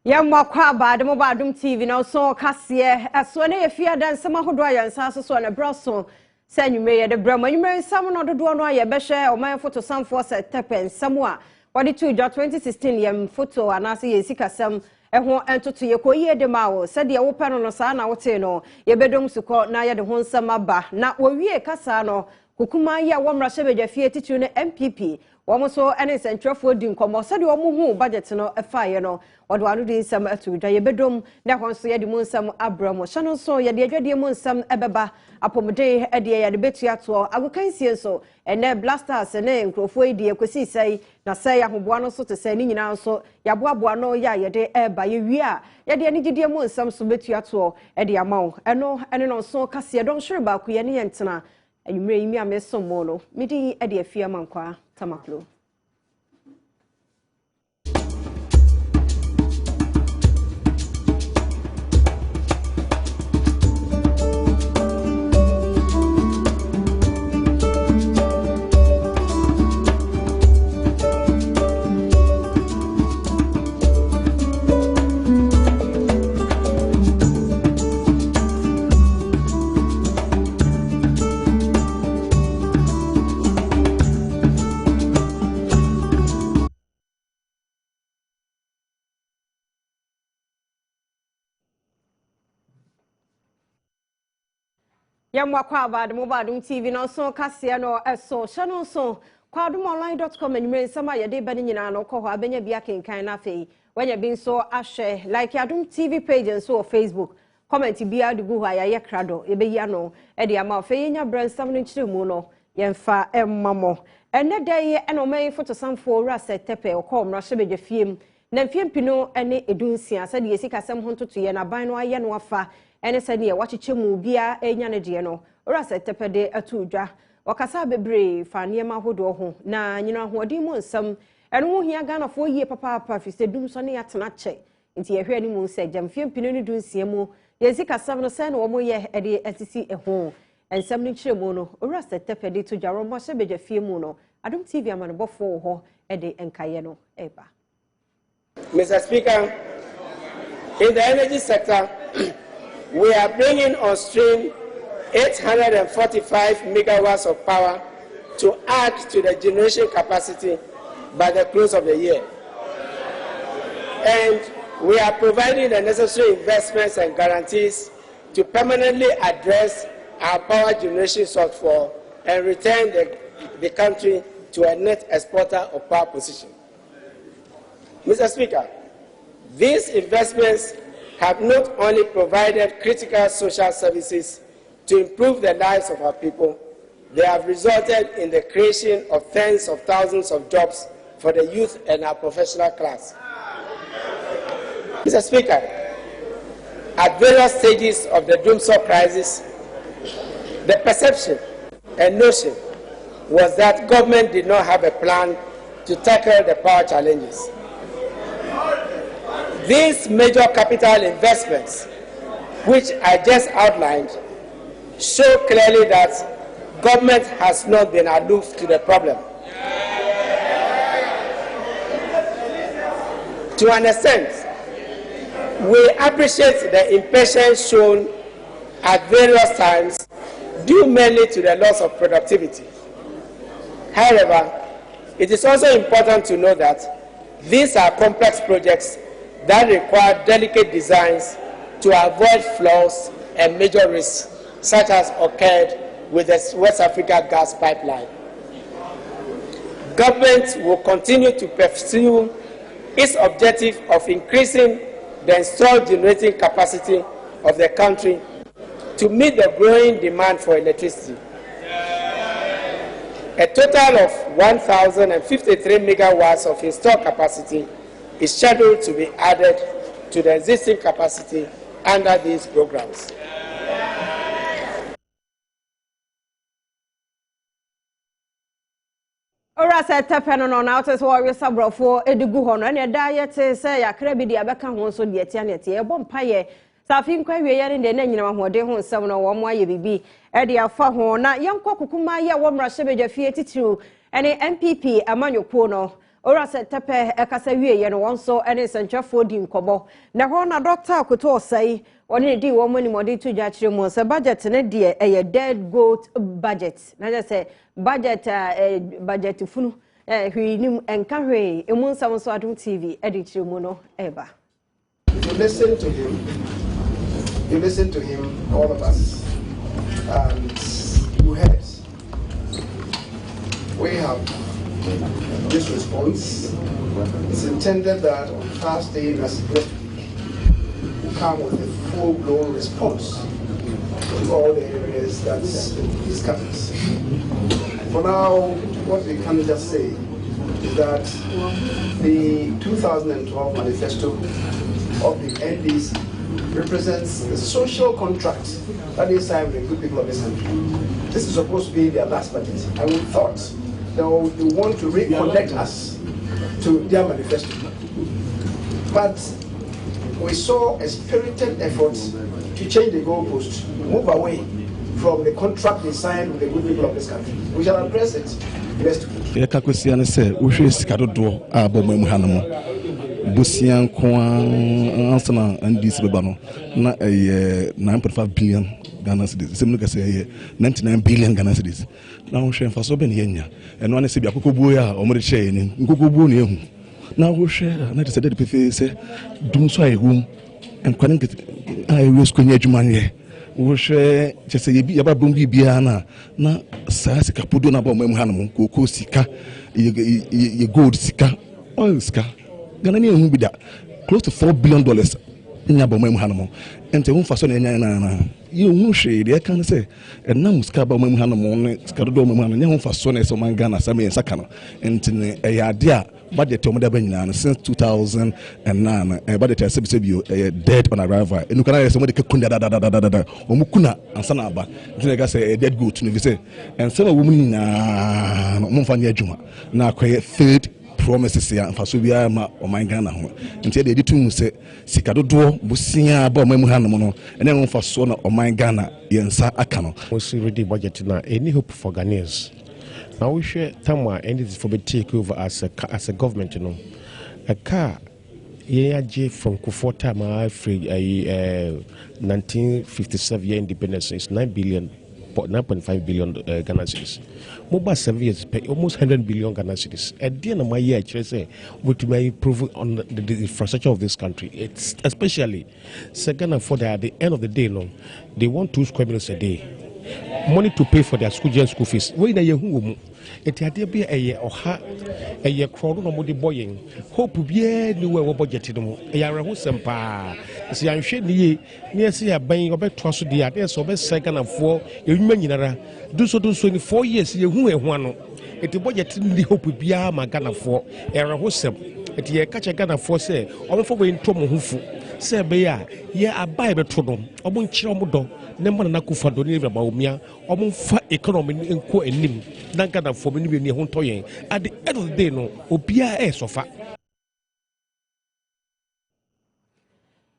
Yamwa kwa Adom TV na so kase eso na yefia dan sama hodo ayansa so na braso sanyume ye de brama nyume nsam no dodo no ye behwe o man photo samfo se tepen samwa wadi 2016 yem photo anase ye sikasam eho entoto ye koyi de mawo se de wo pe no sa na wote no ye bedom suko na ye de ho nsam aba na wo wie kasa no kokuma ye wo mra shebedwa fie titu ne MPP womo so ene sentrefo di nkomo se de womo hu budget no efaye no odo anu di nsam atudwa ye bedom na ho so ye de mu nsam abramo hano so ye de adwade mu nsam ebeba apomde e de ye de betu ato agokansie so ene blasters ne nkrofo edi ekosi sei na sei ahoboa no so te sei ni nyina so yaboaboa no ya ye de eba ye wi a ye de ani gide mu nsam so betu ato e de amawo ene no so kase don hwere ba ku ye ne yentena ayumre yimi amesomo no midi e de afia mankwa tamaklo Yamwa kwa Adom TV no so kase no eso channel so kwa adomonline.com enyume nsama ye de bani nyina no ko ho abenya bia kenkan na fei wanya bi so ahwe like Adom TV page and so Facebook comment bia de gu ho ya krado ye be ya no e de ama fei nya bransam no nchire mu no ye mfa emmamo ene dey e no mai photo samfo ora setepe ko mra hye fiem na fiem pino ene edunsia se de yesikasem ho ntoto ye na ban no aye no afa ene sani ya wachichemu bia enya ne de no ora setepede atudwa wakasa bebre fa niema hodo ho na nyina hoodi mu nsam eno ho hia Ghana fo yie papa fise dum so ne yatena che nti ye hwe ni mu se jamfie mpino ni dunsia mu yezika sam no se na wo mo ye ede atisi eho ensam ni kiremu no ora setepede tudwa ro mo hye fie mu no Adom TV amanebofo ho ede enkaye no eba. Mr. Speaker, in the energy sector we are bringing on stream 845 megawatts of power to add to the generation capacity by the close of the year. And we are providing the necessary investments and guarantees to permanently address our power generation shortfall and return the country to a net exporter of power position. Mr. Speaker, these investments have not only provided critical social services to improve the lives of our people, they have resulted in the creation of tens of thousands of jobs for the youth and our professional class. Mr. Speaker, at various stages of the doomsday crisis, the perception and notion was that government did not have a plan to tackle the power challenges. These major capital investments, which I just outlined, show clearly that government has not been aloof to the problem. To an extent, we appreciate the impatience shown at various times due mainly to the loss of productivity. However, it is also important to know that these are complex projects that require delicate designs to avoid flaws and major risks, such as occurred with the West Africa gas pipeline. Government will continue to pursue its objective of increasing the installed generating capacity of the country to meet the growing demand for electricity. A total of 1,053 megawatts of installed capacity is scheduled to be added to the existing capacity under these programs. Ora se tepeno no na otes wo sabrofo edigu ho no na da ye te se yakra bi dia beka ho so de tia ne tie bo mpaye safi nkwa wie ye ne na nyina mahode ho nsam no wo mo aye bibi e de afa ho na yenkwa kokuma ye wo mra hye bedwa fie titiru ene MPP amanyoko no ora se tepe ekasa wie ye no wonso ene sentrafo di nkobo na ho na Dr. Akoto Osei oni di wo mani modi to ja kire mu se budget ne de eye dead goat budget na je se budget budget funu hwinim enka hwe emu nsam so Adom TV edi kire mu no eba. You listen to him, all of us, and you heard. We have this response. It's intended that on Thursday next week we come with a full-blown response to all the areas that this covers. For now, what we can just say is that the 2012 manifesto of the NDC represents the social contract that they signed with the good people of this country. This is supposed to be their last budget, and we thought they want to reconnect us to their manifesto. But we saw a spirited effort to change the goalpost, move away from the contract they signed with the good people of this country. We shall address it next week. Busian Ansana and this Babano, not a 9.5 billion Ghana cedis. Similar say 99 billion Ghana cedis. Now share for so many yenya, and one is a Kukubuya or Moriche in Kukubu. Now we share, and that is a dead PF say, Doom so I womb and couldn't get I was Kunyajumania. We share just a Yababumbi Biana, na Sassika Puduna Bomhanamu, Kuku Sika, ye gold Sika, oil Sika. Ghana will be that close to $4 billion in Yabomem Hanamo. And to whom for son you won't shade, I can say, and now Scaba Hanamo, Scadom, and young for son as my Ghana, Sami and Sakana, and a idea budget to Madaban since 2009, a budget as a dead on arrival. And you can have somebody Kunda, Omukuna, and Sanaba, I say a dead good to say, and some women Mumfania Juma, now create third. Promises here and Fasubia or my Ghana home. Until they did to say, Sikado, Busia, Bomamuhanamono, and then for Sona or my Ghana, Yensa Akano. We see ready budget now. Any hope for Ghanaians? Now we share Tamwa and it is for the takeover as a government, you know. A car, yeah, from Kufota, my free 1957 year independence is 9.5 billion Ghana cedis. Mobile 7 years pay almost 100 billion Ghana cedis. At the end of my year, I say, what may improve on the infrastructure of this country. It's especially second for at the end of the day, no, they want 2 square meters a day. Money to pay for their school fees. Where they are it had to be a year or a year crowd no more boying. Hope be new budget. A year who sempa. See, I'm sure near see a buying of a trust the idea so best second and 4 you mean do so in 4 years. You who one it budget the hope be a magana for era who sem. It ye catch a Ghana for say, or for going to Mohufu. Say, Bea, ye a Bible Trodom, or Mon Chiromodo, Neman Nakufa Doniva Baumia, or Mon Fat economy in Co and Nim, Nankana for many near Hontoye. At the end of the day, no, Opia air so far.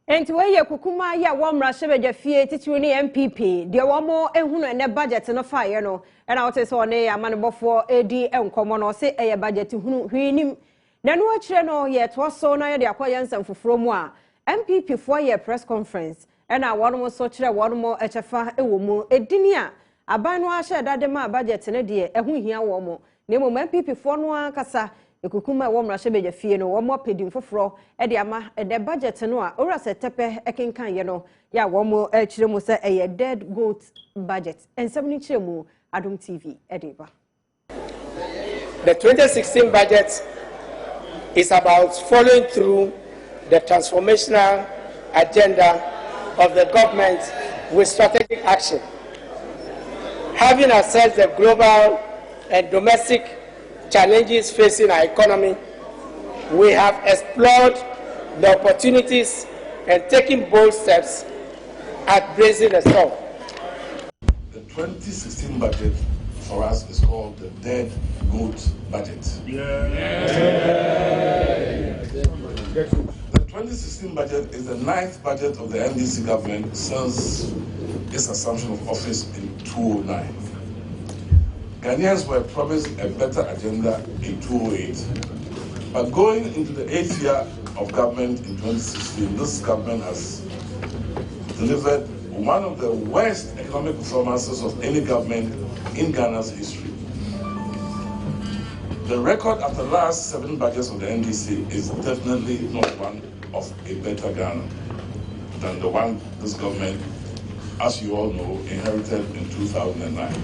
And where you kukuma ya wamra shebe fie tituni MPP dia wamo ehunu ene budget no fire no and I say so ne amanebofo edi enkomo no se eye budget hunu hwinim na no akire no ye to so na ye de akoye nsam foforo mu a MPP for ye press conference and I one mo so kire one mo echefa ewo mu edini a aban no ahye dade ma budget ne de ehu hia wo mo na mo MPP for no akasa ekukuma wamra shebe fie no wo mo pedim foforo e de ama the budget no a ora se tepe ekenkan ye no ya wo mo akire mo se eye dead goat budget ensem ni kire mu Adom TV edeba. The 2016 budget is about following through the transformational agenda of the government with strategic action. Having assessed the global and domestic challenges facing our economy, we have explored the opportunities and taken bold steps at bracing the storm. The 2016 budget for us is called the dead goat budget. The 2016 budget is the 9th budget of the NDC government since its assumption of office in 2009. Ghanaians were promised a better agenda in 2008, But going into the 8th year of government in 2016, this government has delivered one of the worst economic performances of any government in Ghana's history. The record after the last 7 budgets of the NDC is definitely not one of a better Ghana than the one this government, as you all know, inherited in 2009.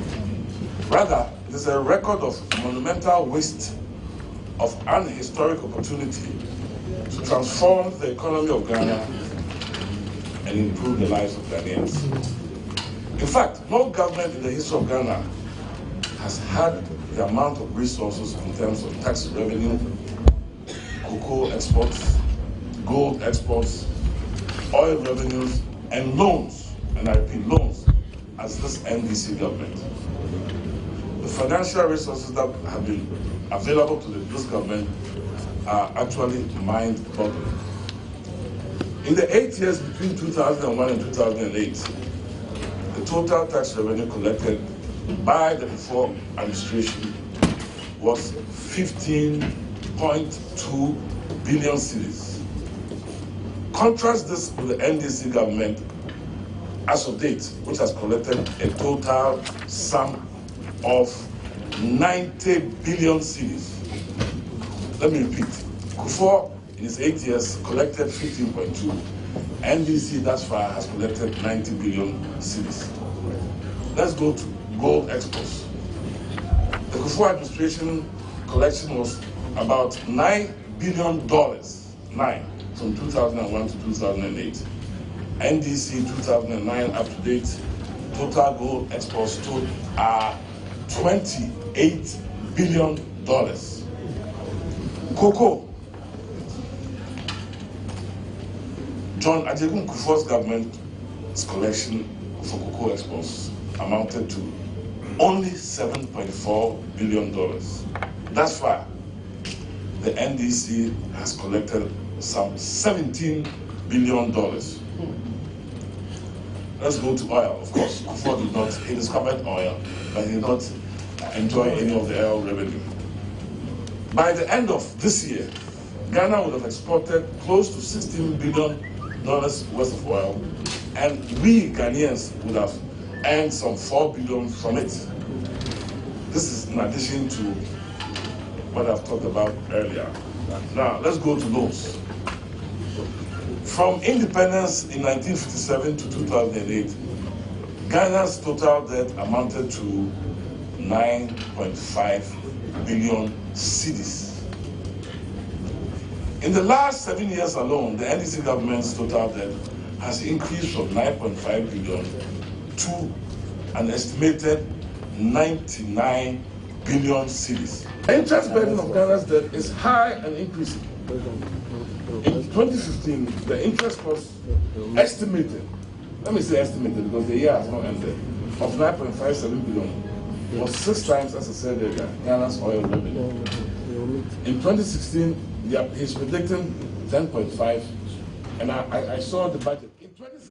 Rather, it is a record of monumental waste of an historic opportunity to transform the economy of Ghana and improve the lives of Ghanaians. In fact, no government in the history of Ghana has had the amount of resources in terms of tax revenue, cocoa exports, gold exports, oil revenues, and loans, and I repeat, loans, as this NDC government. The financial resources that have been available to this government are actually mind-boggling. In the 8 years between 2001 and 2008, the total tax revenue collected by the before administration was 15.2 billion cedis. Contrast this with the NDC government as of date, which has collected a total sum of 90 billion cedis. Let me repeat. Kufuor, in his 8 years, collected 15.2. NDC thus far has collected 90 billion cedis. Let's go to gold exports. The Kufuor administration collection was about $9 billion, 9, from 2001 to 2008. NDC 2009 up to date, total gold exports stood at $28 billion. Cocoa. John Ajegun Kufuor's government's collection for cocoa exports amounted to only $7.4 billion. Thus far, the NDC has collected some $17 billion. Let's go to oil. Of course, Kufuor did not, he discovered oil, but he did not enjoy any of the oil revenue. By the end of this year, Ghana would have exported close to $16 billion worth of oil, and we Ghanaians would have earned some $4 billion from it. This is in addition to what I've talked about earlier. Now, let's go to loans. From independence in 1957 to 2008, Ghana's total debt amounted to 9.5 billion cedis. In the last 7 years alone, the NDC government's total debt has increased from 9.5 billion to an estimated 99 billion cedis. The interest burden of Ghana's debt is high and increasing. In 2015, the interest cost estimated, let me say estimated because the year has not ended, of 9.57 billion was 6 times, as I said earlier, Ghana's oil revenue. In 2016, he's predicting 10.5, and I saw the budget. In 2016,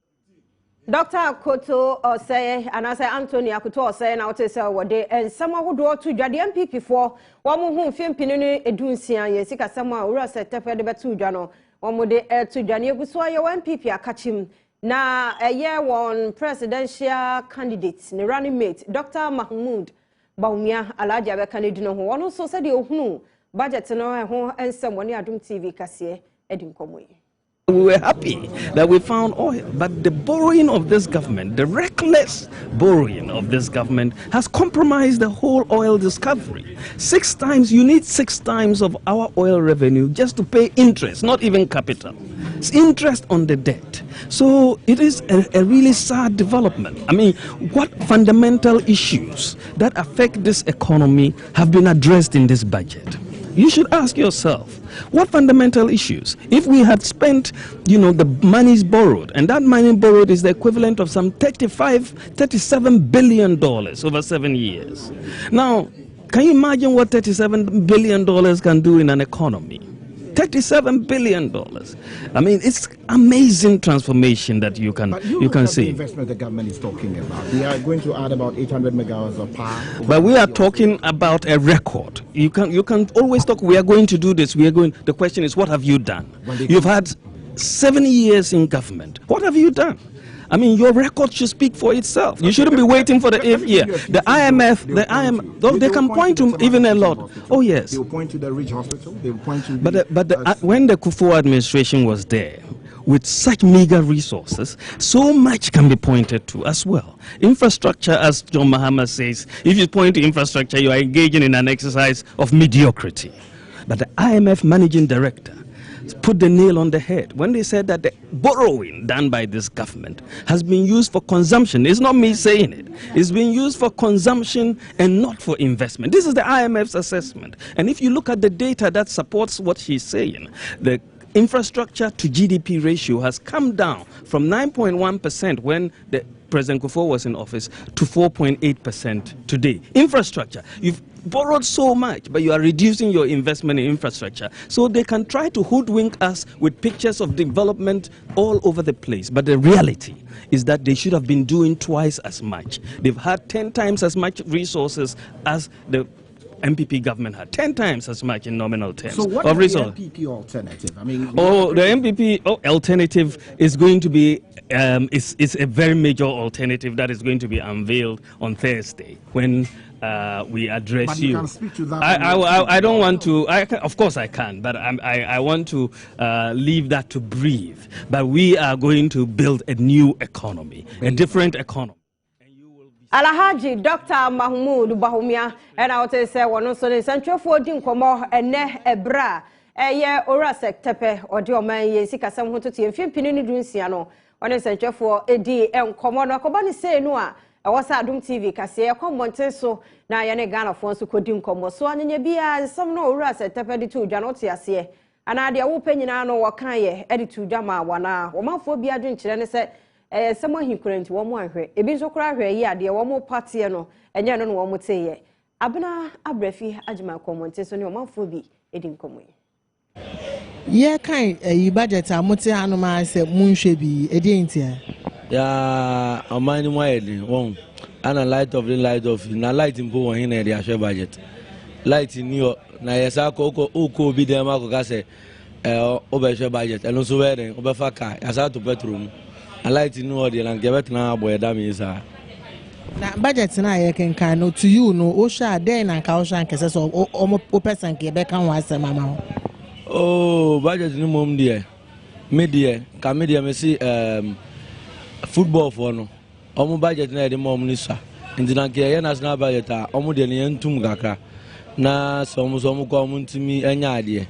Dr. Akoto Osei, and I say Anthony Akoto Osei, now to say what day, and someone who draw to the MPP for one who film pinini edunsia, Yesika, someone who has set up at the Batu Jano, one more day to Jania Guswaya, one MPP, I catch him. Now, a year one presidential candidate, the running mate, Dr. Mahmoud Baumia, Alaja Bekanidino, who one also said, you budget and someone Adom TV Cassie, Edim Comwe. We were happy that we found oil, but the borrowing of this government, the reckless borrowing of this government, has compromised the whole oil discovery. 6 times, you need 6 times of our oil revenue just to pay interest, not even capital. It's interest on the debt. So it is a really sad development. I mean, what fundamental issues that affect this economy have been addressed in this budget? You should ask yourself, what fundamental issues? If we had spent, the monies borrowed, and that money borrowed is the equivalent of some $37 billion over 7 years. Now, can you imagine what $37 billion can do in an economy? $37 billion. I mean, it's amazing transformation that you can see. The investment the government is talking about. They are going to add about 800 megawatts of power. But we are talking about a record. You can always talk. We are going to do this. We are going. The question is, what have you done? You've had 7 years in government. What have you done? I mean, your record should speak for itself. You shouldn't be waiting for the 8th year. The IMF, they can point to even a lot. Oh, yes. They will point to the Ridge Hospital. They will point to when the Kufuor administration was there, with such meager resources, so much can be pointed to as well. Infrastructure, as John Mahama says, if you point to infrastructure, you are engaging in an exercise of mediocrity. But the IMF managing director put the nail on the head when they said that the borrowing done by this government has been used for consumption. It's not me saying it. It's been used for consumption and not for investment. This is the IMF's assessment. And if you look at the data that supports what she's saying, the infrastructure to GDP ratio has come down from 9.1% when the President Kufuor was in office to 4.8% today. Infrastructure. You've borrowed so much, but you are reducing your investment in infrastructure. So they can try to hoodwink us with pictures of development all over the place. But the reality is that they should have been doing twice as much. They've had 10 times as much resources as the MPP government had, 10 times as much in nominal terms. So what is the MPP alternative? I mean, the MPP alternative is going to be it's a very major alternative that is going to be unveiled on Thursday when we address but you. Can speak to that I don't want to. Of course I can, but I want to leave that to breathe. But we are going to build a new economy, a different economy. Alhaji Dr. Mahmoud Bahumia and I would say one so the central for dinkomo ene ebra eye ora sektepe odi oman ye sikasam ho totie mfimpi ni dunsia no one central for edi enkomo no akoba ni say no a wasa Adom TV kase e komonten so na ye ne Ghana fo so kodi nkomo so anyanya bia nsam no ora sektepe di tu dwa no te ase ana de wo panyina no wakan ye edi tu dwa ma wana wo manfo bia dwenkyere ne se some he couldn't one more. A bit of cry here, dear one more party, no, and you know one would say, Abna Abrefi, Ajma comments on your mouth will be, it didn't come in. Yeah, kind a budget, I must say, Anoma said, Moon should be a dainty. Yeah, I'm minding widely, one, and a light of the light of in a light in Poor in the Asher budget. Light in New York, Nayasako, Oko, be the Marco Gasse, over budget, and also wearing over Faka, as out to bedroom. I like to know the and give it now, boy. That means now budget na I can kind of to you no Osha then and Kaushan cases or person Quebec and was mama. Oh, budget no mom dear. Media, Camedia, me see football for no. Omo budget na the mom nisa. In the Nankia national budget, Omo the Niantum Gaka. Na some come to me any idea.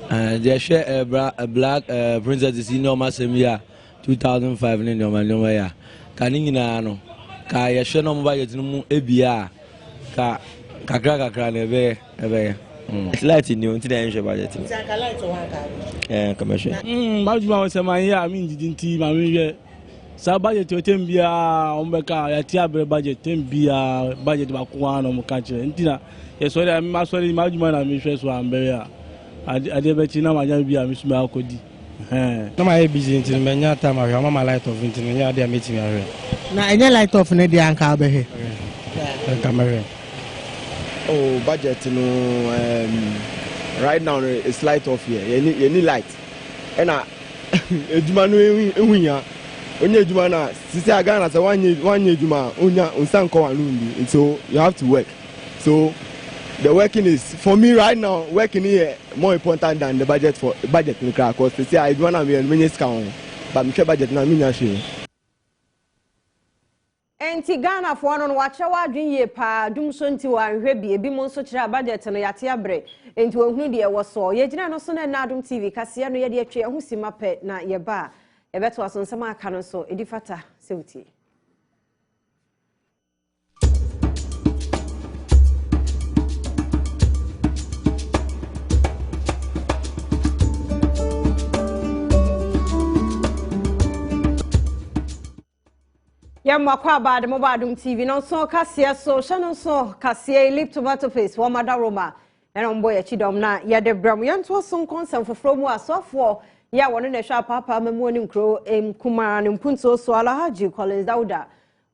They share a black princess is in your Massemia. 2005 in your man, Canina, no, Kaya Shannon by it no ebia, Kakaka crane, it's light in you into the engine budget. Commercial. Majma was a man, I mean, didn't team, I mean, so budget to Tembia, Ombeka, Yatiabre budget, Tembia, budget Bakuan, or Mukacha, and Tina. Yes, so I'm sorry, Majman, I'm Mistress one, Beria. I did bet you know, I be a Miss Malcodi. No, my busy until many time I am my light of internet. They are meeting me. Now, any light of Nadia and Calbe here. Camera. Oh, budget, right now it's light off here. You need light. And Jumanu, only Jumana, Sister Ghana, so 1 year Juma, Unsanko and so you have to work. So the working is for me right now. Working here more important than the budget for budget in because they say I don't want to be a minister, but my budget na me nyashe. Enti Ghana for no watch our dream pa dum so nti wa hwe bi ebi mo so kira budget no yate abre enti ohunu de wo so ye gina no so na Adom TV kase no ye de atwe ehu sima pe na ye ba e beto aso nsama aka no so edi fata sewuti. Yamakwa bad mobile Adom TV no so kasia so channel so kasia lip tomato paste wo mada roma ena mbo ya chidom na ya de bram yanto so nkonsem foforo mu asofo ya wonu na hwa papa mamu ni nkro kuma ne mpunto so Alhaji Collins Dauda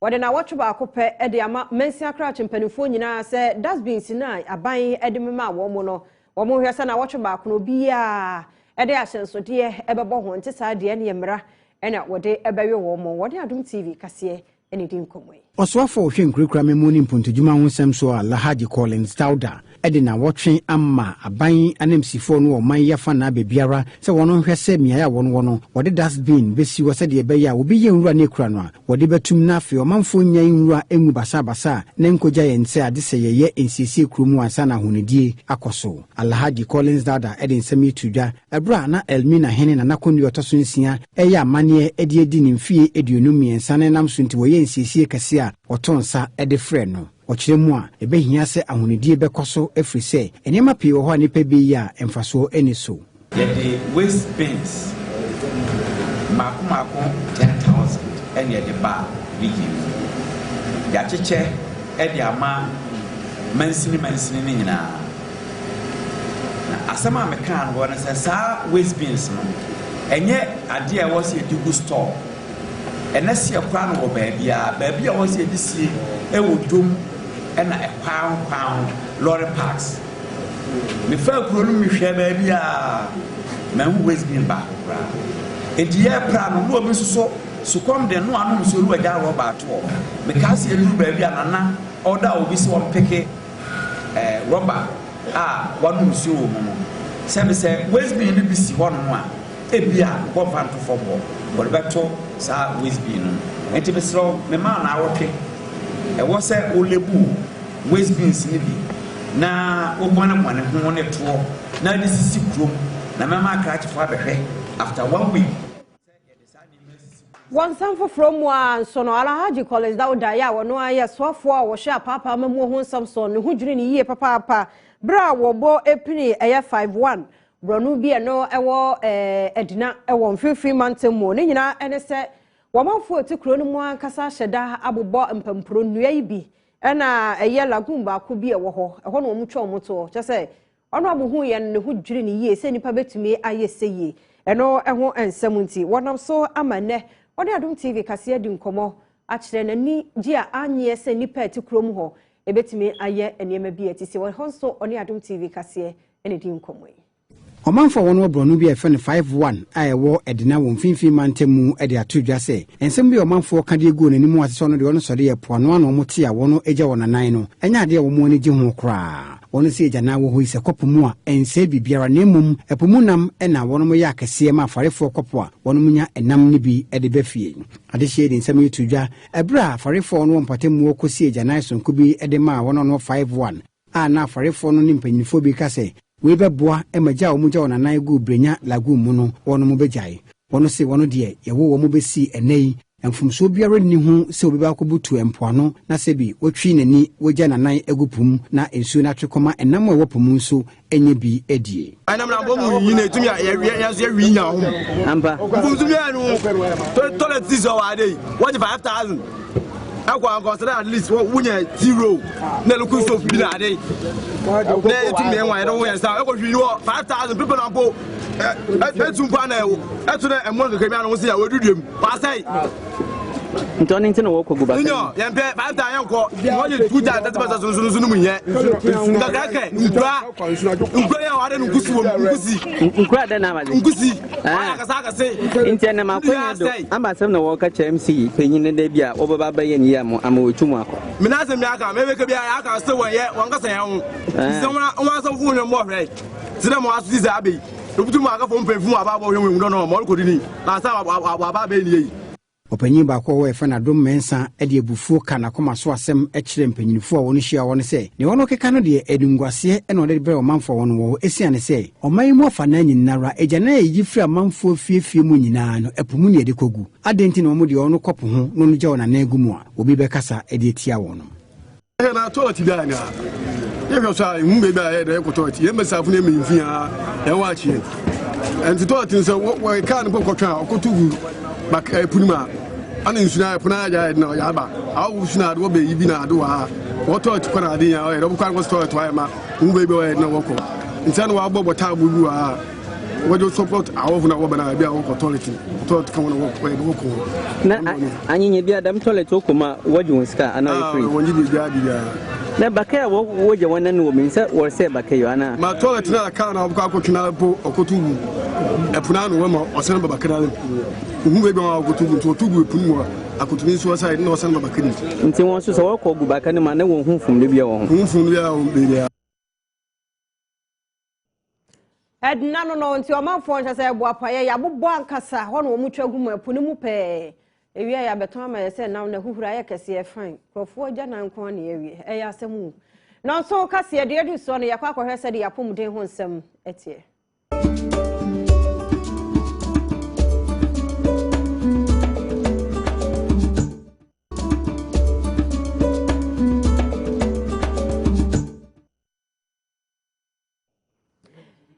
wode na watcho ba akopɛ ede ama mensi akra chimpanifo nyina se dustbins na aban ede mema wo mu no wo mu hwese na watcho ba kono bia ede ahyensode ebebo ho nte saa de ne yemra ena wode ebewe wo mu wode Adom TV kase ene din komwe Oswafo hwe nkurukura memu ni mpuntojuma ho nsem so Alhaji Collins Dauda ede na wotwe amma aban anemsifo no man yafa na bebiara se wono hwe se mia ya wono wode dustbin besi wo se de be ya obi ye nwura ne kura no a wode betum na afi omanfo nya nwura engu basa ne nkoja ye nse ade se ye nsisi krumu ansa na honedie akoso Alhaji Collins Dauda ede nsem yitudwa ebra na Elmina hene na nakondi otoso nsia eye amane ede edi ni mfie eduonum yensa ne nam so nti wo ye nsisi kase a otonsa ede frɛ no ochiremu a ebehia se ahonedie bekoso efrise enema pii ho anipa bi ya emfaso eniso the waste bins mako 10,000 ene de ba region ya cheche e de ama mansini ni nyina na asema meka no wona se sa waste bins no enye ade a wo se edigu store enese kwa no wo baabi a wo se edisie e wo dom ena a pound lorry parks me fa kuro no me hwe baabi a man waste bin ba bra edi ya pra no no so sukom de no anu so ru aja ro ba to me ka se ru baabi a nana order obi se won peke rubber a wanu so wo mo se me se waste bin bi si ho no a ebia go fan to football but beto sa waste bin no enti be sro me ma na awotwe e wo se olebu waste bins ni bi na wo bwana ho ne to na de sisi krom na mema akrati fo abehwe after 1 week one samfo from one so no Alhaji Collins Dauda ya wono aye sofo a wo hye papa mamu ho samson ne ho dwiri ne yie papa bra wo bo epini eye 51 bronu bi no ewo edina ewo mfifiri mantemu ne nyina ene se womanfo etikro no mu ankasa hyeda abobɔ mpampro nnua yi bi ena eye lagun ba ko bi ewo ho eho no mu twa omoto kyese ono abuhu ye ne ho dwiri ne yie se nipa betumi aye seye eno eho ensem nti wonam so amane wode Adom TV kase adi nkomo akire nani gi a anye se nipa etikro mu ho ebetumi aye enema bi atisi wo ho so one Adom TV kase ene di nkomo Omanfo wono bronu bi efe ne 51 a ewo edina won finfin mantemu ede atodwa se ensem bi omanfo ka de egu nanimu asese ono de ono sode ye poano ano mote a wono eja wonanan no enya ade wo mo ne gi ho kra wono se eja na wo ho ise kopomu a ense bibiara nemum epomunam ena wono mo ya akese ma afarefo kopo a wono munya enam ne bi ede befie ade hye de ensem yitudwa ebra afarefo no mpatemu okosi eja na sonko bi ede ma wono no 51 a na afarefo no ni mpanyinfo bi ka se we beboa emaja omuja onanan gu brenya lagu mu no wono mo bejai wono se wono de ye wo mo besi enei emfumso biara ni hu se obi ba ko butu empoano na se bi wotwi nani woja nanan agupum na ensu na twekoma enam ewo pum nso enye bi edie anam na bomu yine tumi ya se wi nya ho amba mfumso biara no toilet this over day what 5,000 akwa consider at least wunya 0 na loku so bi na dey na etu me wan do wen sa ekwo hwi 5,000 people na go etu pa na etu na emo keke mi anu se ya wedudum pa sai ntoni ntina wo kogu ba nyo yempe 5,000 yanko wo ni 2,000 sunu mu ye ndakake nkura ya wade nkusi wo nkura da na mazi nkusi aka se intene makonya do amba sem na wo ka cha MC penyin da bia wo baba baye ni ya mo ama otumu akọ mina se mi aka mebe ke bia aka se wo ye wonka se ya ho se won so fu nyo mo hwe sina mo asu ze abe obutu mo aka fo mpefu ababa hwe nwu no mo ko dini na sa ababa be ni yi opanyin ba ko we fa na dom mensa e de ebufuo kana koma so asem e kire mpanyinfo a wono hia wono se ne wono keka no de edungwase e no de bre omanfo wono wo esiane se oman mu afa na nyinara ejana eyi firi amanfo fiefie mu nyina no epumu ne de kogu adenti na omo de wono kopo ho no no gya wona na egu mu a obi be kasa e de tia wono na to ti da na ye hwe so a mu be ba ye de ko to ti ye mesafu ne menfia ye wa chi enti to ti so wo ka no ko twa okotugu bak punima ana insuna puna ya na ya ba awu suna do be yibi na do ha what toilet kwana adi ya do kwa go toilet wa ma wo baby wa na woko ntia no wa gbogbo ta bugu a wo do support awo na wo bana bia wo toilet kan wona woko na anyinye bia dam toilet okoma waju wonska ana free wonji bia na bakaya wo je wonan wo minsa wo se bakayo ana ma toilet na ka na wo kwa kwina po okotubu epuna no wo ma osen babakara hu baby wa okotubu to tubu epunu wa akotumi so side na osen babakara nti won so wo ko gu bakane ma na wo hunfum le bia wo hunfum bia wo bia Edna no nti omanfo ncha se ebo apaye ya bobbo ankasa ho no mu twagu mu epunu mu pe ewia ya beton ma se na na huhura ya kese e fan krofo gya na nko na ewie e ya asemu no so kase de edu so no yakwa akohwe se de yapomden ho nsem etie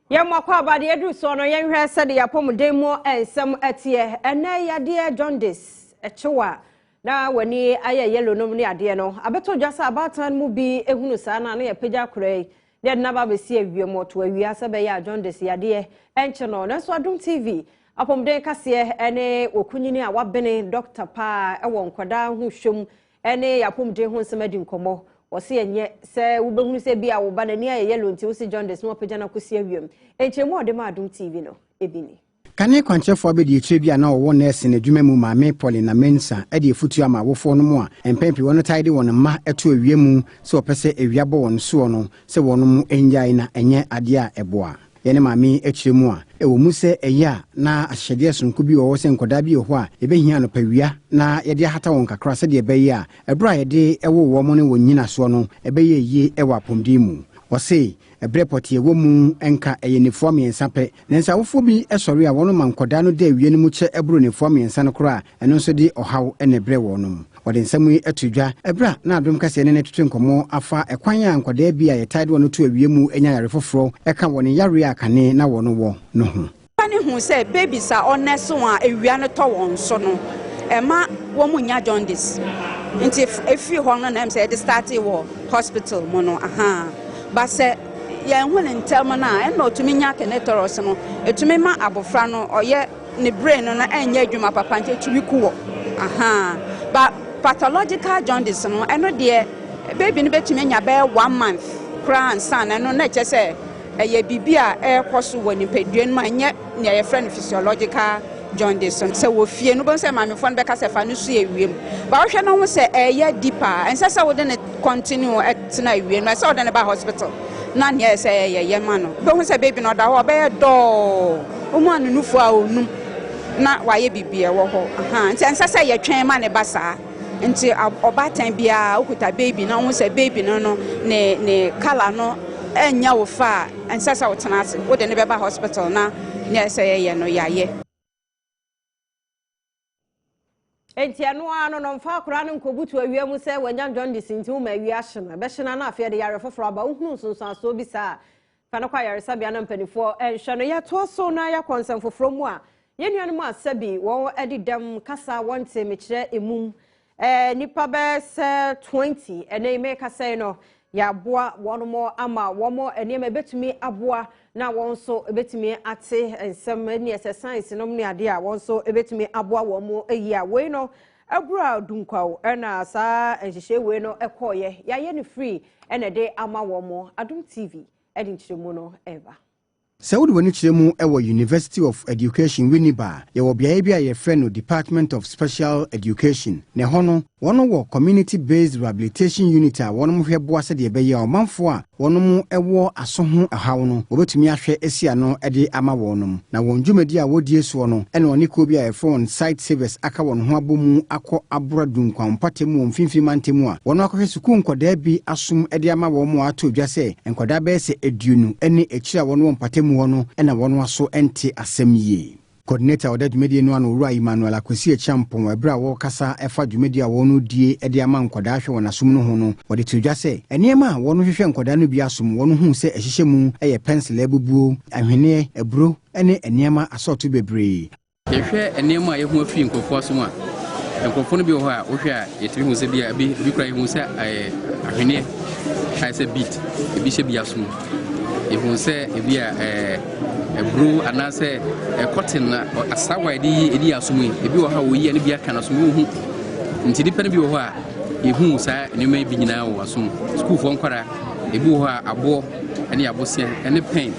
Yamakwa abade edu so no yenhwe se de yapomden mo ensem etie ene yade jaundice echewa na wani aye yellow no ni ade no abeto dwasa abatan mu bi ehunu sa na ye pagya krai de na ba be sie awie moto awia se be ya jaundice yade enche no na so Adom TV apomden kase ene okunyini a wabene doctor pa ewo nkoda hu hwem ene yapomden ho nsem adi nkomo wose enye se wubehunu se bia wo ba na ni aye yellow nti wose jaundice no pagya na kosi awiem enchemu ode ma Adom TV no ebini Kane kwanchefo abedi etire bia na owo nurse na adwuma mu maame Paulina Mensa e de futu ama wofo no mu a empempi wono taide won ma eto awie mu se opese awia bo won so no se wono mu enjai na enye ade a eboa yene maame etire mu a ewo mu se eya na ahyede sonko bi wo se nkoda bi ho a ebehia no pawia na yede hata won kakra se de ebeyi a ebra yede ewo wo mo ne wonyina so no ebeye yi ewa pomdi mu wose ebrepoti ewo mu enka eyenifo miensa pe nensa wofo bi esori a wono mankoda no da wie no mu che ebro nifo miensa no kora eno so di ohaw ene bre wono wode nsamu etudwa ebra na Adom kase ne netutu nkomo afa ekwan ya nkoda bi a yetide wono to awie mu enya yare foforo eka woni yare akane na wono wo no ho pani hu se baby sa oneso a ewia no to won so no ema wo mu nya jaundice nti efi ho no na em se de start wo hospital mo no aha ba se ya ehun ntam na e no tumi nya kenetoros no etumi ma abofra no oye ne brain no na enya adwuma papa nti etumi kuwo aha ba pathological jaundice no eno de baby no betumi nya be 1 month kran san no na che se eye bibia e koso woni peduen ma nya ne ye friend physiological jaundice se wo fie no bon se ma me fon be ka se fa no su ewiem ba wo hwe no ho se eye deeper ense se wo de ne continue etina ewiem na se wo de ne ba hospital na nye se ye ma no be hu se baby no da ho be do o mu anu nufu a onum na wa ye bibia wo ho aha nti ense se ye twen ma ne ba saa nti obatan bia okuta baby na hu se baby no ne kala no enya wo fa ense se wo tena ase wo de ne be ba hospital na nye se ye no yaye Enti anu ano no mfa akora no nkobutu awia mu se wanya jaundice nti wo ma awia hyena be hyena na afia de yare foforo aba uhunu sonson aso bi sa fa na kwa yare sabia na mpanifo enhwe no ya to so na ya konsem foforo mu a yenua no mu asabi wo edidam kasa wonte mekire emum nipa be se 20 ene me kasa no ya boa wono mo ama womo enema betumi aboa na wonso ebetumi ate ensem ne ese science no ne ade a wonso ebetumi aboa womo eyi a we no abura dunkwaw na sa enhihye we no ekoye ya ye ne free ene de ama womo Adom TV edin chiremu no eva Saudi wani chiremu ewo University of Education Winneba yewo biaye bia ye friend Department of Special Education ne hono wono wo community based rehabilitation unit a wono hwe boa se de beye omanfo a wono mu ewo asoho ahaw no obetumi ahwe esia no ede ama wono na won dwumadi a wodie so no ene oni ko bia ye phone site service aka wono ho abomu akọ abura dunkwa mpatemu omfinfin mantemu a wono akohwe suku nkoda bi asom ede ama wo mu ato dwa se nkoda be se eduonu ene ekira wono mpatemu wono ena wono aso ente asem yie Coordinator of Ghana.Video no anu Ura Emmanuel akwesi echampon ebra wo kasa efa Ghana.Video wono die ede ama nkoda ahwe wona som no ho no wode tudwa se enema wono hwehwe nkoda no bi asom wono hu se ehihye mu eye pencil ebubuo ahwene ebro ene enema asorto bebre yehwe enema yehu afiri nkofo asom a nkofo no bi ho a wohwe a yetiri hu se bi kra yehu se ahwene I say beat ebi she bia so ehun say ebi a bro anase cotton asawa edi asomu ebi wo ha wo yi ne bia kana so wo hu nti di pen bi wo ha ehun sa enema bi nyina wo asom school fo nkwara ebi wo ha abo ene abosia ene pen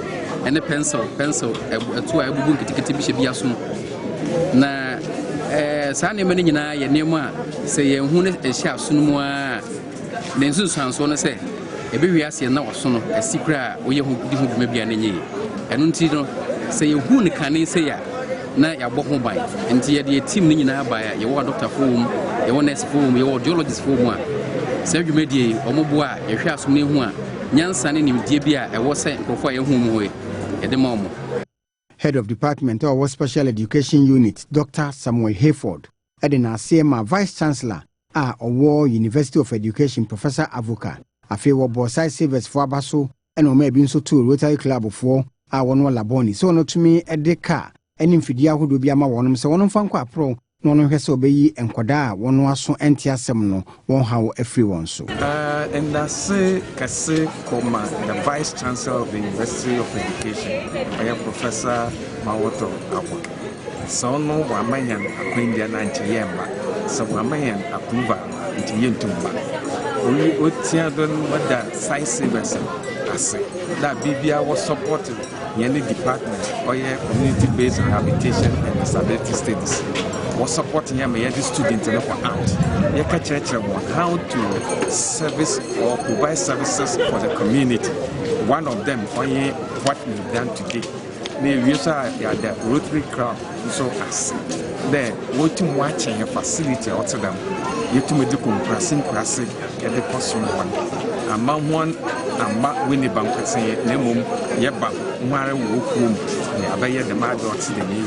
ene pencil etu a ebubu nkitikiti bi she bia asom na sa ne mane nyina ye nema se ye hu ne ehia asomu a ne nsunsanso no se ebe wiase na waso no asikra oye hu di hu dwuma bia na nyi enu nti no se ye hu ne kane se ya na ya bo ho ban nti ye de team ni nyina ba ya ye wo doctor form ye wo nurse form ye wo geologist form a se dwuma die omobo a ye hwe asom ne hu a nyansa ne nimdie bia e wo se nkrofo ye hu mu ye de ma omo. Head of Department of Special Education Unit, Dr. Samuel Hayford, Edina Sema Vice Chancellor, University of Education Professor Avoka, Afewo Bosai Savers for Abaso, and Omebi so too Rotary Club for our one Laboni. So not to me at the car, and in Fidia who do be a one, so one from Quapro, one has obey and Quada, one was so anti seminal, one how everyone so. And that's Kase Koma, the Vice Chancellor of the University of Education, Professor Mawoto Awa. So no Wamayan Aquindia Nanchayamba, so Wamayan approval into Yentumba. Only Otiadon Mada Size Savers, I say that BBA was supported in any department or community based rehabilitation and disability studies. Was supporting him the students out. On how to service or provide services for the community. One of them only what we've done today. We also have the Rotary Club so as there waiting watching a facility out to them. Yet to me do compressing classic at the costume one. Among one and Winnie Bank saying Nemum Yeba Mara Wokum, the Margot the Name.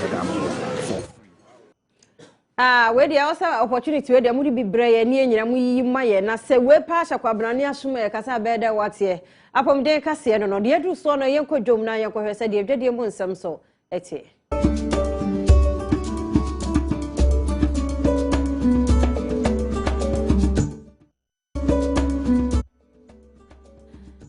Where the also opportunity where the moody be brave near Yamu Maya, na say we pass a quabrani assume Casa Beda what's here. Upon de Cassiano, no, the Edu son, a Yanko Jomna Yanko said, the Dedia Moon some so. It's it.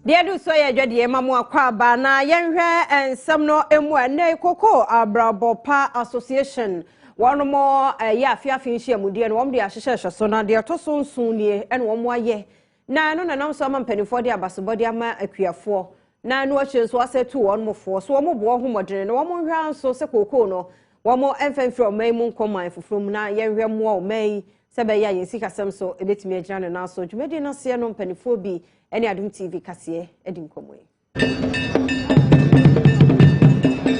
The Edu Soya Jadi Mamma Quabana, Yanra, and some no M1 Ne Coco, Abrabopa Association. One more fear finishing Mudi and one day Ashisha, so now they are tossing soon and one more year. Now, no, no, some penny for the Abbasabodiama a queer four. 9 watches was said 2 1 more 4, so one more war whom and one more round so secono, one more infant from May Moon combine for from now, young more May, Sabaya, and Sika Samso, a bit me a jan and also, you may not see no penny 4B, any Adom TV Cassier, Edim Comway.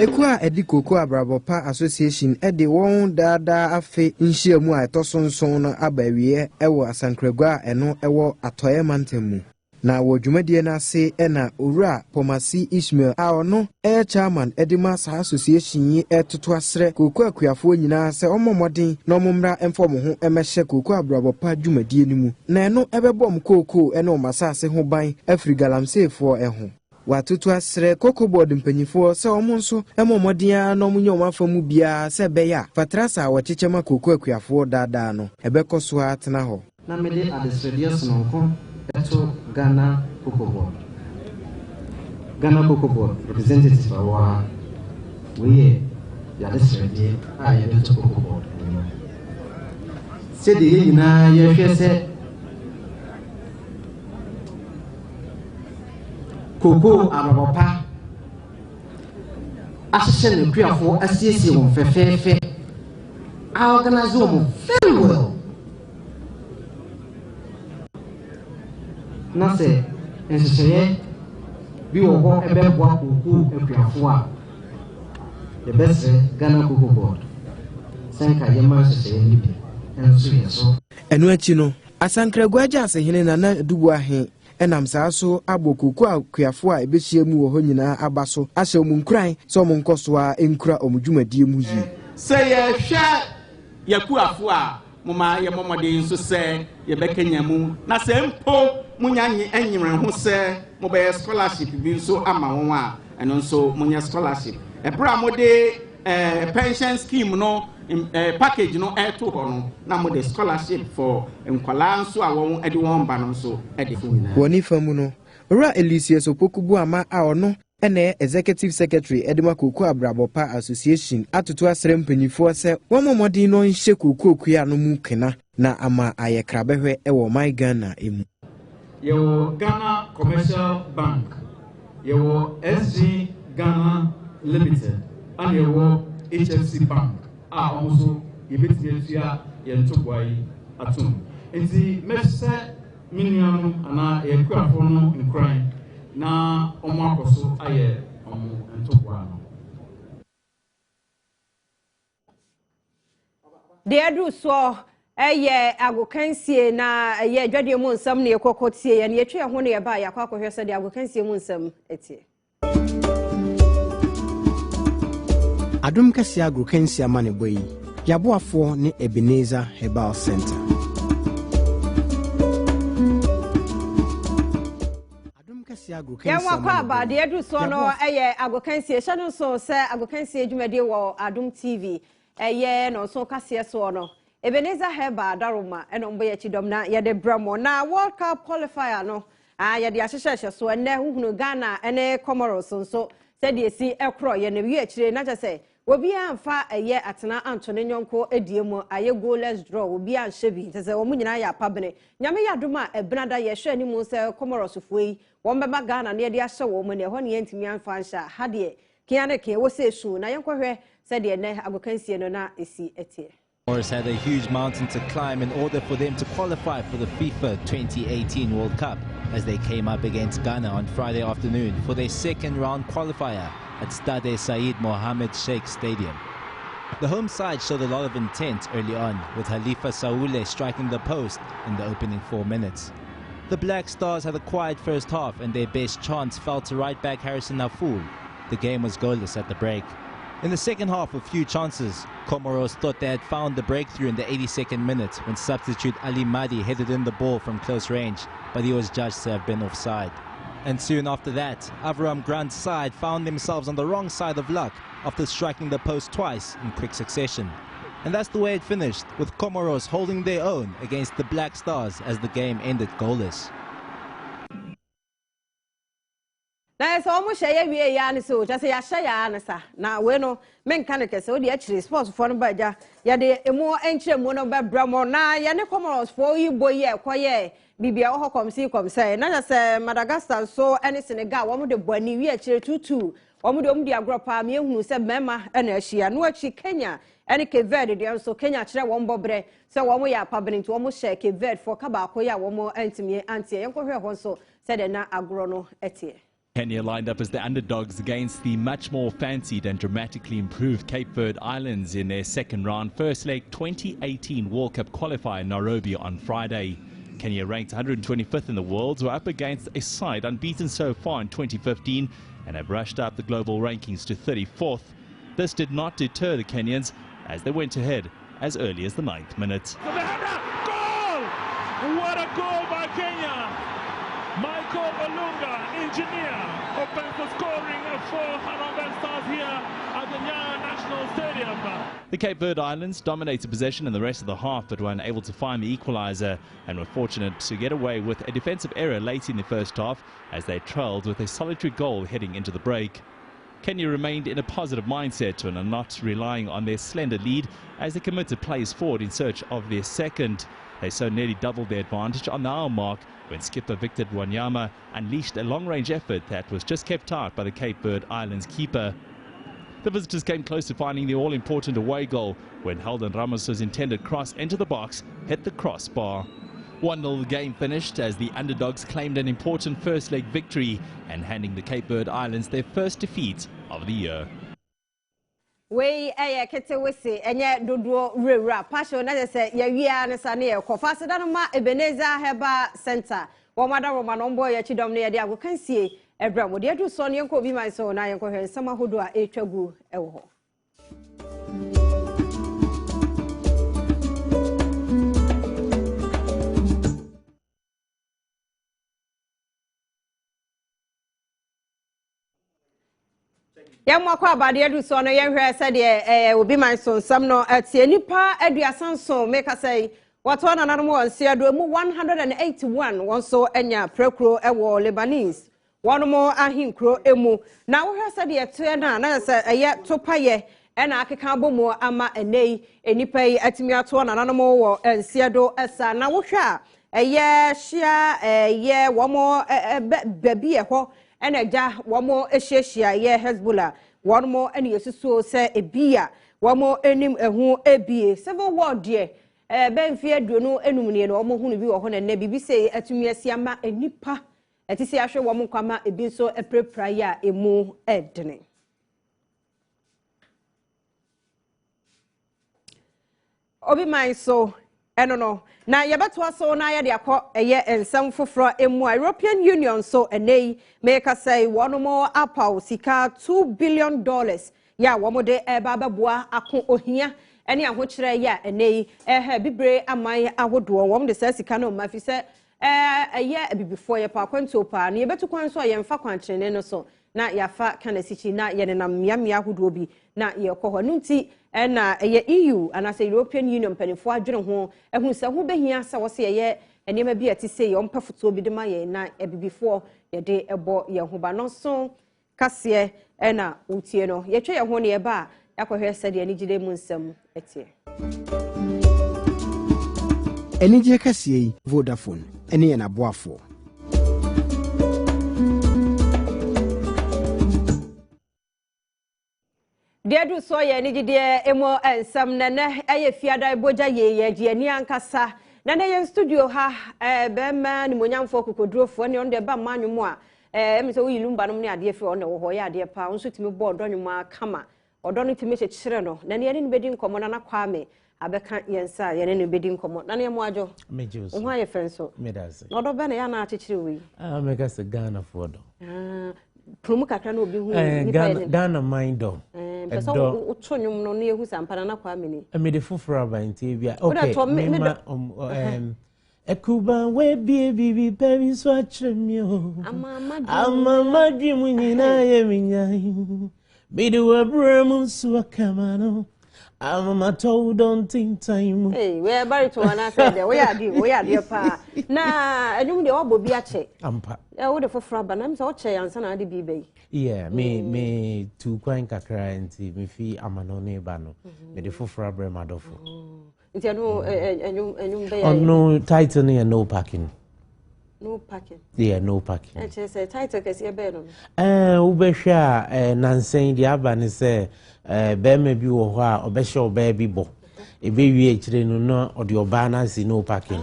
Ekwa edi koko Abrabopa Association edi won dada afe nhyiamu a etosonson no abawie ewo Asankragua eno ewo Atoye Mantemu na wo dwumadie na ase ena owura Pomasi Ishmael a ono chairman edima sa association yi etoto asre koko akuafo nyina se omomoden na omomra emfom ho emehye koko Abrabopa dwumadie nimu na eno ebebom koko ene omasase ho ban Afrigalamsefo eho watutu asre koko board mpanyifo se omonso emomodia no munye omafamu bia se beya fatrasa wachichema koko akuafo dada no ebekoso atena ho na mede adesredius nonko eto Ghana Cocoa Board. Ghana Cocoa Board representatives for our we adesredi a yeto Cocoa Board. Se de nyina ye hwese Koko Abrabopa Association of Creafo Association of Fefe I organize them very well. Na se enseye bi wo ho ebeboa Koko Creafo a the best Ghana Cocoa Board. Sanka yema enseye ni bi enso yeso. Enu achi no Asankragua jase hene na dubu ahe enam saa so abokoko akuafo a ebehia mu wo ho nyina abaso ahye omunkran so omunkoso a enkura omudwumadie mu yi se ye hwe yakuafo a moma ye momode nso se ye bekanya mu na se mpo munyanye enyimran ho se mo be scholarship bi nso ama won a eno nso munya scholarship ebra mode pension scheme no package no to ho no na mo the scholarship for nkwala nso a won ede won ba no so ede fo nyina woni famu no ora Elisius Opokubu ama a ono ene executive secretary Edema Koko Abrabopa Association atutu asere mpanyifo se womomodin no nhye kokokua no mu kena na ama ayekrabehwe e wo my Ghana emu yewo Ghana Commercial Bank yewo SG Ghana Limited and yewo HFC Bank also yebetiafia yentobwai atum enti mese minianu ana yekwafo no nkran na omo akoso aye omo ntobwa no de adu so eye agokansie na eye dwade mu nsam ne yekokotie ye ne yetwe ho ne ye ba yakwa akohwese de agokansie mu nsam etie Adom kase agokansie amane boyi yaboafo ne Ebenezer Herbal Center Yawa kwa ba de edu so no eye agokansie hye so se agokansie dwumade wo Adom TV eye no so kase so no Ebenezer Herbal Daruma eno mbo ye chidom na ye de bramo na World Cup qualifier no ye de ahyehye so ene huhunu Ghana ene Comoros so se de esi ekro ye ne wi akire na chese obi amfa eye atena antone nyonko ediemu aye goalless draw obi anhye bi se wo munyina ya pabene nyame yadoma ebenada ye hwe ani mu se Comoros fuei wo mbeba Ghana ne de ahye wo mu ne ho ne yentimi amfa ansha hade kiane ke wo se su na yenkohwe se de ne agokansie no na esi etie Comoros had a huge mountain to climb in order for them to qualify for the FIFA 2018 World Cup as they came up against Ghana on Friday afternoon for their second round qualifier at Stade Said Mohammed Sheikh Stadium. The home side showed a lot of intent early on, with Halifa Saoule striking the post in the opening 4 minutes. The Black Stars had a quiet first half and their best chance fell to right back Harrison Nafoul. The game was goalless at the break. In the second half, with few chances, Comoros thought they had found the breakthrough in the 82nd minute when substitute Ali Mahdi headed in the ball from close range, but he was judged to have been offside. And soon after that, Avram Grant's side found themselves on the wrong side of luck after striking the post twice in quick succession. And that's the way it finished, with Comoros holding their own against the Black Stars as the game ended goalless. Na so omo hye wie ya ne so just ya hye ya ne sa na we no men kan ke se o de akire sports for no ba ja ya de emo enchire mu no ba bramo na ya ne Comoros for yi boye koye bibia ho komsi na se Madagascar so ene Senegal wo mo de boni wi akire tutu wo mo de agropa me ehunu se mema ena ahia no achi Kenya ene Cape Verde de so Kenya kire wo mbobre se wo mo ya pabene to wo mo share Cape Verde for kaba akoya wo mo antimi antie yenkohwe ho so se de na agro no etie Kenya lined up as the underdogs against the much more fancied and dramatically improved Cape Verde Islands in their second round first leg 2018 World Cup qualifier in Nairobi on Friday. Kenya, ranked 125th in the world, were up against a side unbeaten so far in 2015 and have rushed up the global rankings to 34th. This did not deter the Kenyans as they went ahead as early as the 9th minute. Goal! What a goal by Kenya! Michael Olunga, engineer, open for scoring for Harambee Stars here at the Nyayo National Stadium. The Cape Verde Islands dominated possession in the rest of the half but were unable to find the equaliser and were fortunate to get away with a defensive error late in the first half as they trailed with a solitary goal heading into the break. Kenya remained in a positive mindset and are not relying on their slender lead as they committed plays forward in search of their second. They so nearly doubled their advantage on the hour mark when skipper Victor Wanyama unleashed a long-range effort that was just kept out by the Cape Verde Islands keeper. The visitors came close to finding the all-important away goal when Helden Ramos's intended cross into the box hit the crossbar. 1-0 game finished as the underdogs claimed an important first-leg victory and handing the Cape Verde Islands their first defeat of the year. We kete wese enye dodo rewra passion na se ya wia ne sa ne e kofa se dan ma Ebenezer Herbal Center wo mada wo manombo ya chidom ne ya de agokansie ebra mo de adu so ne enko bi man so na enko hwe nsama hodo a etwagu ewo ho Yamwa kwa abade edu so no yenhwe se de obi man so nsam no atie nipa aduasan so make say what one ananum wonse ado mu 181 won so anya prekro ewo Lebanese one mo ahinkro emu na wo hwe se de eto na se eye topaye ena akeka bomo ama enei enipa yi atimi ato ananum wo nsiedo esa na wo hwe a eye hia eye wo mo babi eho ena ja womo ehyiehia ye Hezbollah womo ene yesuso se ebia womo enim ehu ebie civil war de benfie aduonu enum ne womo hunu bi wo ho na bibi se atumi asiama enipa etisi ahwe womo kwama ebi so eprepra ya emu edene obi man so no na yebeto aso na ye de akọ eye ensam foforo emu European Union so enei make say one more apau sika $2 billion ya womo de eba beboa ako ohia ene ahokire ya enei bibre aman ahodo wom de sika no mafi se eye bibifo ye pa kwanto pa na yebeto kwan so ye mfa kwankyene no so na yafa kana sichi na ye nenam miamia ahodo bi na ye kọ nti na eye EU anase European Union penifo adwene ho ehunu se ho behia se wo se ye enema bi atise ye ompafoto bi de ma ye na ebibifo ye de ebo ye ho ba no so kase na utie no ye twa ye ho ne ye ba yakọhwe se de anigide mu nsem etie enigide kase yi Vodafone ene ye na boafo Dedu so ye nigide emo ensam nene eye fiada boja ye de ani ankasa na ye studio ha bema ni monyamfo kokodrofo ne on de ba manwumo a emi so yilu mba no ne ade fi on wo ho ye ade pa nso timi bo odonwuma kama odono timi chechire no na ne ni bedi nkomo na kwame abeka yensa ye ne bedi nkomo na ne mo ajo mejuso ho aye fenso medase odo be na ya na chechire wi mega se Ghana fodo promu kakra na obi hu Ghana mind do pesa utonyum no na ehu sampana na kwa mini me de fufura banti bia okay me Ekuba we bibi baby so achemio amama dream nyina ye minyai me do abremu so kamano amama told don't think time hey we bari to wana said we ade pa na enum de obo bi ache ampa wo de fufura ba na me so che yansa na ade bi bai yeah me tu kwan kakra nti me fi amano ne ba no me de fufura brema dofo nti enum be oh no title ne no parking no parking yeah no parking e say title kesi e be no wo be hwa nansen di aba ne se be ma bi wo ho a obe hwa oba bi bo e be wi ekire no no ode oba na si no parking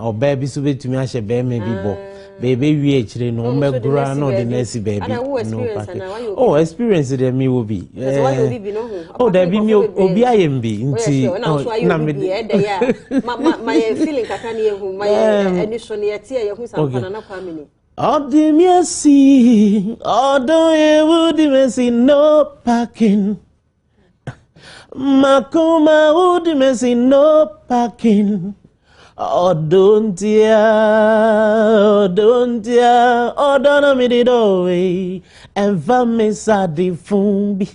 oba bi so betumi a hye be ma bi bo baby we ekire no megura no the next baby no parking oh experience dem me will be oh there be me obi ayembi nti na me my feeling kakra na ehu my enison ye tie ye hu sampana na kwa mini Odimesi odo ye udimesi no parking makoma udimesi no parking Odontia, odona mi di dowe, enfa me sa di fumbi.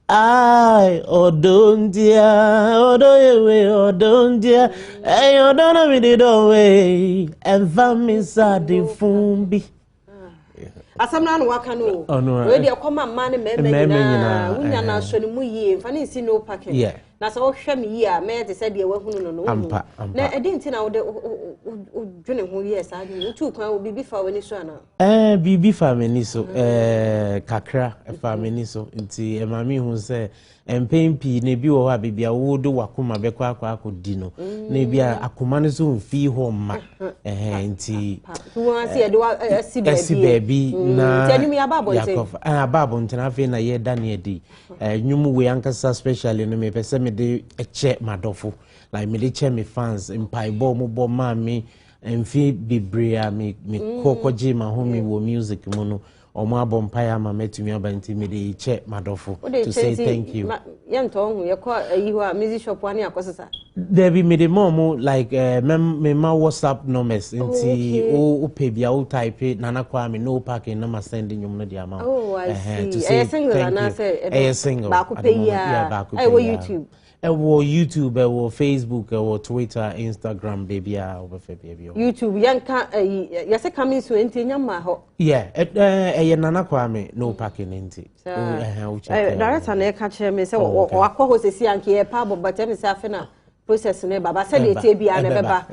Ay, odontia, odoyewe, odontia, ay, odona mi di dowe, enfa me sa di fumbi. Asamna no waka no. We dey come man me nyina. Wunya na so ni mu yie, mfa ni si no parking. Yeah. Na so hwe me yie a me te se de wahunu no. Ampa. Na edi nti na wo de dwene ho yie sa de. Tu kwan wo bibi fa wani so ana. Bibi fa meni so. Kakra fa meni so. Nti e ma mi hu se empempi na bi wo ha bibia wo do wakoma bekwa akodi no. Na bia akoma no so mfi ho ma. Nti wo se e do si baby na tenumi ababo nti ababo nti na fe na ye da na edi nyumu we ankasa specially no me pese me de eche madofo like me de che me fans mpai bo mo bo ma me mfi bibria me kokoji ma ho me wo music mu no omo abompaya ma metumi abanti me dey che madofo to say thank you yento hu ye ko ayi ho music shop ani akosesa there be me dey mom like me ma WhatsApp numbers nti o pay bia o type nana kwa me no parking na ma send nyum no dia ma I see single na say single ba ko pay ya YouTube YouTube, Facebook, Twitter, Instagram, baby, baby. YouTube, yanka, yes, coming to Intinyama. Yeah, Nana Kwame, no packing into. Director, I catch me so, or I call the Sianki, a pub, but I'm Safina. Process never, but said it be a never,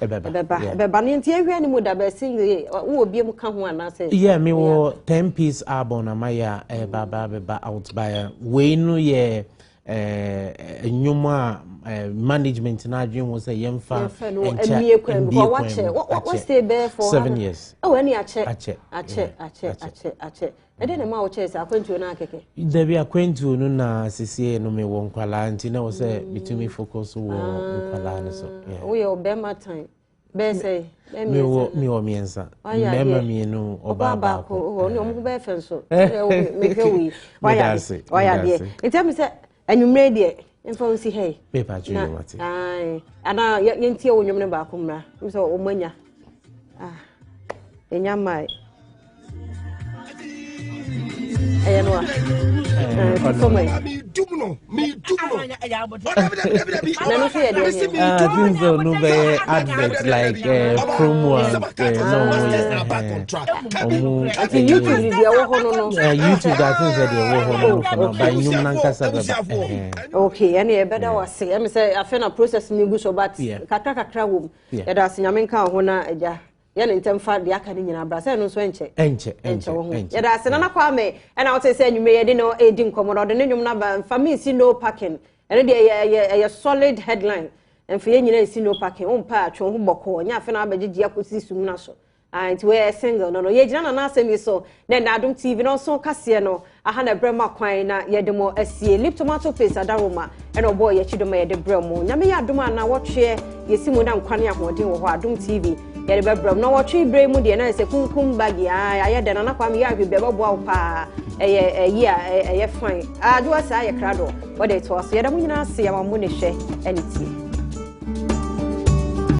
but Banning any would have seen who will be come one. I say, yeah, me 10-piece album, Amaya, Baba out by Wayne, yeah. Nyuma management na dream was a yemfa what stay there for 7 years. Oh, any ache I didn't know chess akwentu na keke there be akwentu no na sisi no me won kwala nti na wo say betumi focus wo kwala no so yeah we obema time be say me o miensa mema mi no obaba ko o no mo be fenso me kewi why there it tell me say anwumre de enfo si hey paper ju mate ai ana yentie wonwum ne ba ko mra so o manya enya mai eyanwa me dumno na no say things no be advert like promo no ati YouTube video wo hono no YouTube that things that they wo hono no ba nyum nan kasa ba okay ani e beda wase em say afena process me gu so but kakra wo e da senyame nka ho na eja ya ntemfa de aka ni nyina bra say no so enche ya da se na kwa me e na wote say nwume ye de no edi nkomo de nwum na ba family si no parking ene de ye solid headline emfa ye nyina si no parking on pa atwo ho boko nya afena abegigi akosi sum na so and we single no ye gina na asemi so na Adom TV no so kase no aha na brema kwan na ye de mo asie lip tomato paste adaroma e no boy ye chidoma ye de bremo nyame ya Adom na wotwe ye simu na nkwane ahoden wo ho Adom TV ye de bebram na wotwe bremu de na se kunkum bagi aye de na kwa me ya hwebe bebo pa eye fine aduwa sa ye krado wo de to so ye de mo nyina se ya mo ne hwe eniti